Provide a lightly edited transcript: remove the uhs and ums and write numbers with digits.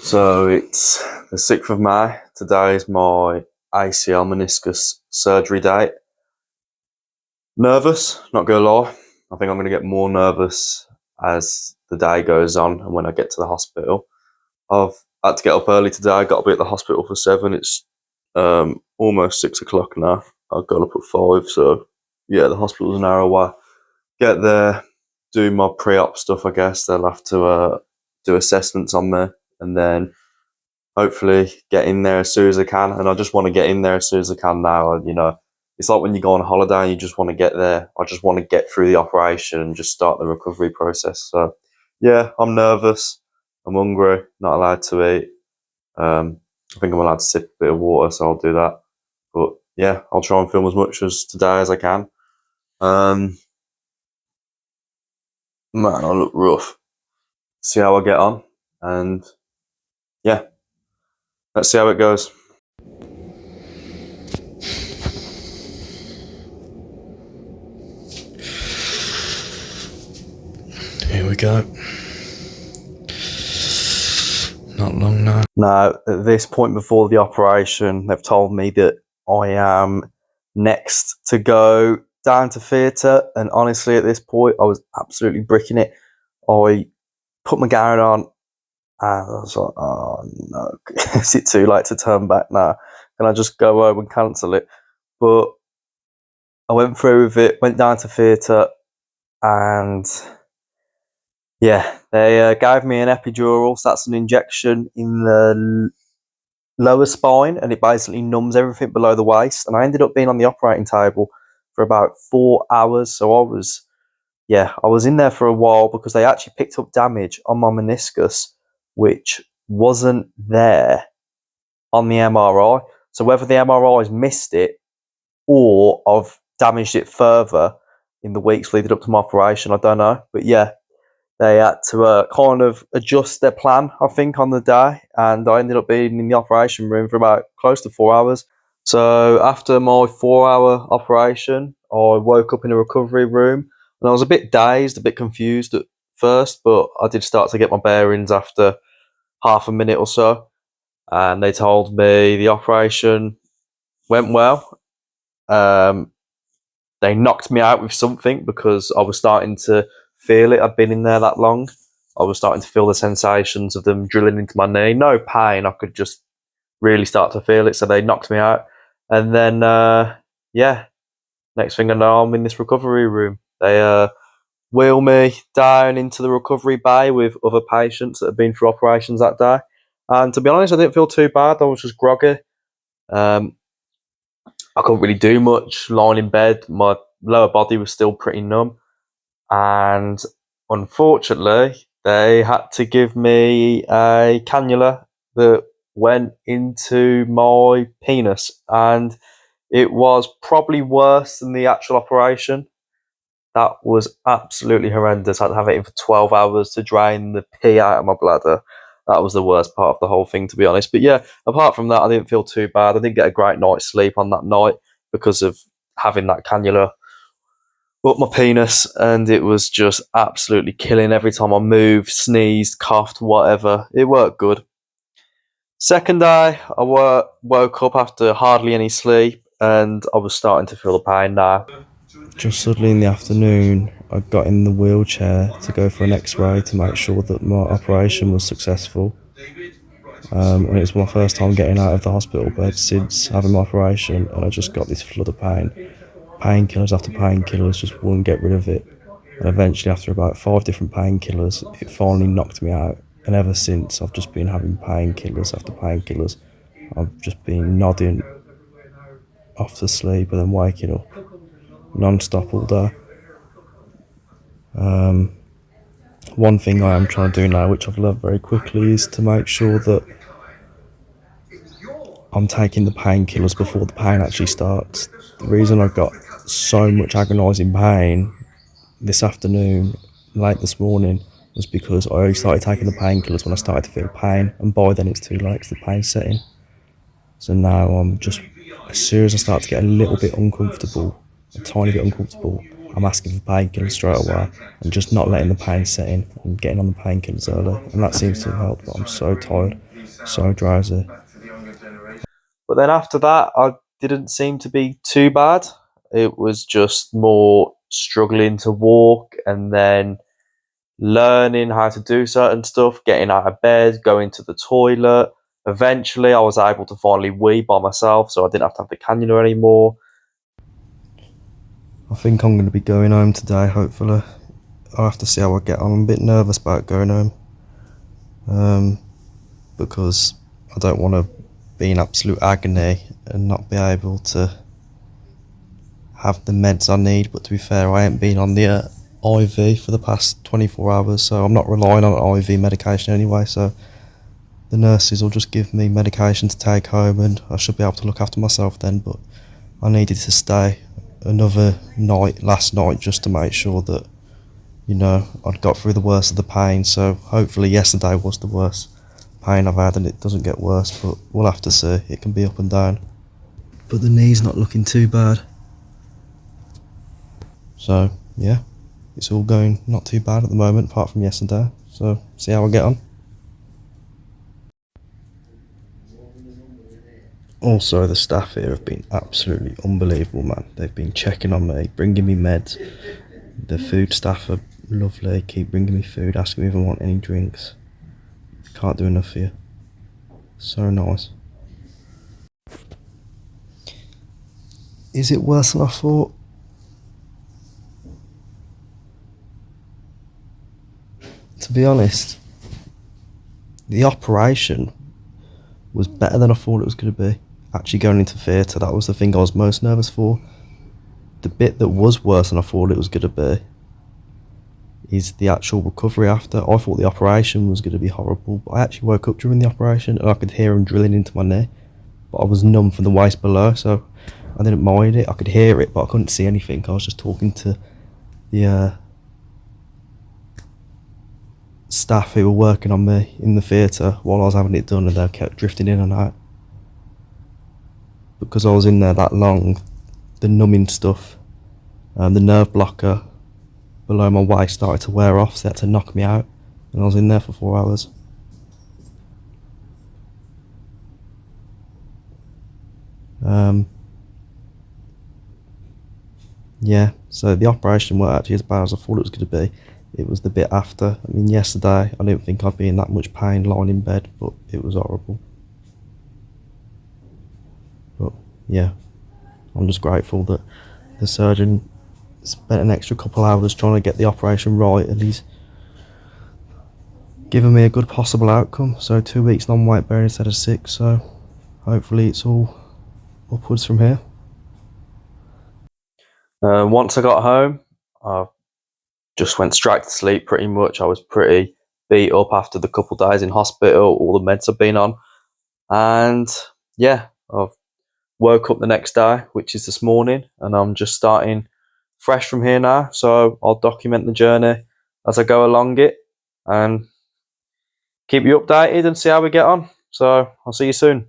So it's the 6th of May. Today is my ACL meniscus surgery date. Nervous, not gonna lie. I think I'm gonna get more nervous as the day goes on and when I get to the hospital. I've had to get up early today. I got to be at the hospital for 7. It's almost 6 o'clock now. I got up at 5, so yeah, the hospital's an hour away. Get there, do my pre-op stuff, I guess. They'll have to do assessments on me and then hopefully get in there as soon as I can. And I just want to get in there as soon as I can now. It's like when you go on holiday and you just want to get there. I just want to get through the operation and just start the recovery process. So yeah, I'm nervous. I'm hungry, not allowed to eat. I think I'm allowed to sip a bit of water, so I'll do that. But yeah, I'll try and film as much as today as I can. Man, I look rough. See how I get on. And yeah, let's see how it goes. Here we go. Not long now. Now, at this point before the operation, they've told me that I am next to go down to theatre. And honestly, at this point, I was absolutely bricking it. I put my gown on and I was like, oh no, is it too late to turn back now? Can I just go home and cancel it? But I went through with it, went down to theatre, and yeah, they gave me an epidural. So that's an injection in the lower spine, and it basically numbs everything below the waist. And I ended up being on the operating table for about 4 hours. So I was in there for a while because they actually picked up damage on my meniscus, which wasn't there on the MRI. So whether the MRI's missed it or I've damaged it further in the weeks leading up to my operation, I don't know. But yeah, they had to kind of adjust their plan, I think, on the day. And I ended up being in the operation room for about close to 4 hours. So after my 4-hour operation, I woke up in a recovery room. And I was a bit dazed, a bit confused at first, but I did start to get my bearings after half a minute or so. And they told me the operation went well. They knocked me out with something because I was starting to feel it. I'd been in there that long. I was starting to feel the sensations of them drilling into my knee. No pain. I could just really start to feel it. So they knocked me out. And then, next thing I know, I'm in this recovery room. They wheel me down into the recovery bay with other patients that had been through operations that day. And to be honest, I didn't feel too bad. I was just groggy. I couldn't really do much lying in bed. My lower body was still pretty numb. And unfortunately, they had to give me a cannula that went into my penis. And it was probably worse than the actual operation. That was absolutely horrendous. I had to have it in for 12 hours to drain the pee out of my bladder. That was the worst part of the whole thing, to be honest. But yeah, apart from that, I didn't feel too bad. I didn't get a great night's sleep on that night because of having that cannula up my penis, and it was just absolutely killing every time I moved, sneezed, coughed, whatever. It worked good. Second day, I woke up after hardly any sleep, and I was starting to feel the pain now. Just suddenly in the afternoon, I got in the wheelchair to go for an x-ray to make sure that my operation was successful. And it was my first time getting out of the hospital bed since having my operation, and I just got this flood of pain. Painkillers after painkillers just wouldn't get rid of it. And eventually, after about 5 different painkillers, it finally knocked me out. And ever since, I've just been having painkillers after painkillers. I've just been nodding off to sleep and then waking up non-stop all day. One thing I am trying to do now, which I've learned very quickly, is to make sure that I'm taking the painkillers before the pain actually starts. The reason I got so much agonising pain this afternoon, late this morning, was because I only started taking the painkillers when I started to feel pain, and by then it's too late because the pain's setting. So now I'm just, as soon as I start to get a little bit uncomfortable, a tiny bit uncomfortable, I'm asking for painkillers straight away and just not letting the pain set in and getting on the painkillers early. And that seems to have helped, but I'm so tired. So drowsy. But then after that, I didn't seem to be too bad. It was just more struggling to walk and then learning how to do certain stuff, getting out of bed, going to the toilet. Eventually, I was able to finally wee by myself, so I didn't have to have the cannula anymore. I think I'm going to be going home today, hopefully. I'll have to see how I get on. I'm a bit nervous about going home. Because I don't want to be in absolute agony and not be able to have the meds I need. But to be fair, I ain't been on the IV for the past 24 hours, so I'm not relying on IV medication anyway. So the nurses will just give me medication to take home and I should be able to look after myself then. But I needed to stay another night last night just to make sure that, you know, I'd got through the worst of the pain. So hopefully yesterday was the worst pain I've had and it doesn't get worse, but we'll have to see. It can be up and down. But the knee's not looking too bad. So yeah, it's all going not too bad at the moment apart from yesterday. So see how I get on. Also, the staff here have been absolutely unbelievable, man. They've been checking on me, bringing me meds. The food staff are lovely, keep bringing me food, asking me if I want any drinks. Can't do enough for you. So nice. Is it worse than I thought? To be honest, the operation was better than I thought it was going to be. Actually going into theatre, that was the thing I was most nervous for. The bit that was worse than I thought it was going to be is the actual recovery after. I thought the operation was going to be horrible, but I actually woke up during the operation and I could hear him drilling into my knee. But I was numb from the waist below, so I didn't mind it. I could hear it, but I couldn't see anything. I was just talking to the staff who were working on me in the theatre while I was having it done, and they kept drifting in and out. Because I was in there that long, the numbing stuff, the nerve blocker below my waist started to wear off, so they had to knock me out, and I was in there for 4 hours. Yeah, so the operation weren't actually as bad as I thought it was going to be. It was the bit after. I mean, yesterday I didn't think I'd be in that much pain lying in bed, but it was horrible. But yeah, I'm just grateful that the surgeon spent an extra couple hours trying to get the operation right, and he's given me a good possible outcome. So 2 weeks non-weight bearing instead of 6, so hopefully it's all upwards from here. Once I got home, I just went straight to sleep pretty much. I was pretty beat up after the couple days in hospital, all the meds I've been on. And yeah, I've woke up the next day, which is this morning, and I'm just starting fresh from here now. So I'll document the journey as I go along it and keep you updated and see how we get on. So I'll see you soon.